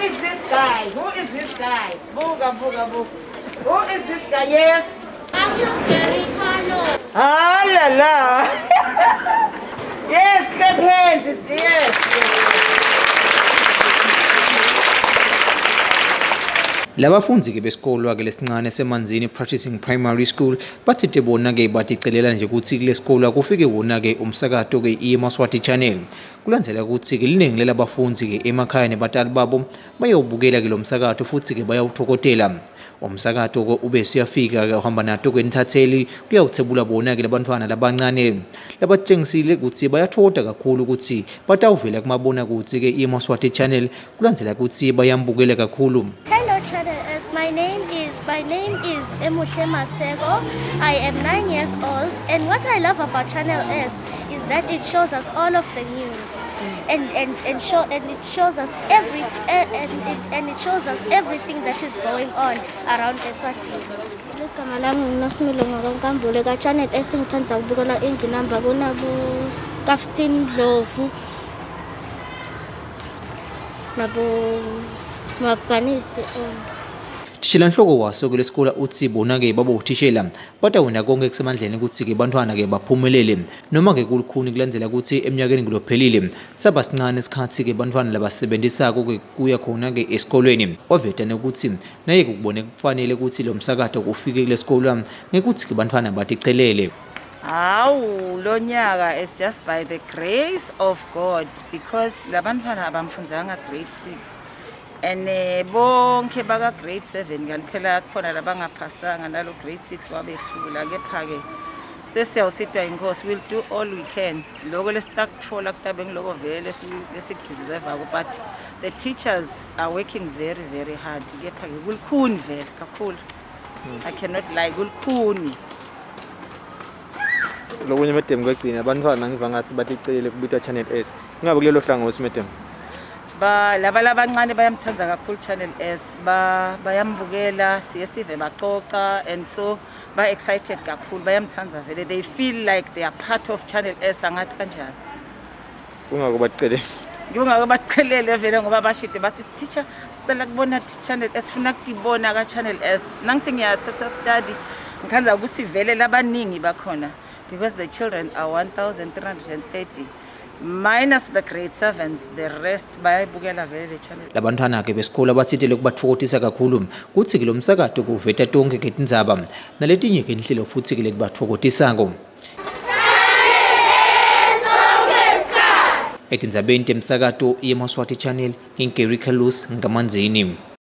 is this guy? Who is this guy? Booga, booga, booga. Who is this guy? Yes. I'm very hello. Ah, la la. Yes, clap hands. Yes. Labafundi ke besikolo ke lesincane semanzini practicing primary school bathi bona ke baticelela nje ukuthi kule sikolo kufike wona ke umsakato ke iGuava Siswati channel kulandzela ukuthi ke liningi lelabafundi ke emakhaya nebatali babo bayobukela ke lo msakato futhi ke bayawuthokotela umsakato ke ube siyafika ke uhamba nato ke nithatheli kuyawuthebula bona ke labantwana labancane labatshengisile ukuthi bayathoda kakhulu ukuthi batawuvela kumabona ukuthi ke iGuava Siswati channel kulandzela ukuthi bayambukela kakhulu. My name is Emuhle Masego. I am 9 years old, and what I love about Channel S is that it shows us all of the news, and it shows us everything that is going on around Eswatini. Igama lami ngiNosimilo ngokaNkambule ka-Channel S ngithanda ukubukela indinamba kunabo Kaftin Dlovu nabo Mabhanisi Tishela nhloko waso ke lesikole uthi bona ke baba uthishela batawona konke kusemandleni ukuthi ke bantwana ke baphumelele noma ke kulukhuni kulandzela ukuthi eminyakeni ngilophelile saba sincane isikhathi ke bantwana labasebenzisako ke kuya khona ke esikolweni wavetane ukuthi naye kubone kufanele ukuthi lo msakato kufike kulesikole ngekuthi ke bantwana baticelele. Hawu lo nyaka is just by the grace of God because labantwana abamfunzanga grade 6 and bonke baka grade 7 ngaliphela khona labangaphasanga nalo grade 6 wabehlula kepha ke sesiyawusitwa inkosi will do all we can lokho lesithathola kutabe ngiloko vele lesikudizeva ko but the teachers are working very very hard kepha ke kulikhuni vele kakhulu. I cannot lie, kulikhuni Lokunye medem kwegcina abantwana ngiva ngathi baticelele kubitwa Channel S ngabe kulelo hlangothi medem laba labancane bayamthanda kakhulu Channel S bayambukela sive baxoxa and so ba excited kakhulu bayamthanda vele they feel like they are part of Channel S angathi kanjani kungako bacelele ngibongake bacelele vele ngoba bashide basi teacher sicela kubona Channel S funa ukutibona ka Channel S nangithi ngiyathatha study ngikhanza ukuthi vele labaningi bakhona because the children are 1330 minus the grade 7s, the rest bayayibukela vele le channel. Labantwana ke besikole bathithele kubathokothisa kakhulu kuthi ke lo msakato kuveta tonke ke tindzaba naletinye ke inhlelo futhi ke letibathokotisako etindzabeni temsakato iGuava Siswati channel ngingeri Khalus ngamanzini.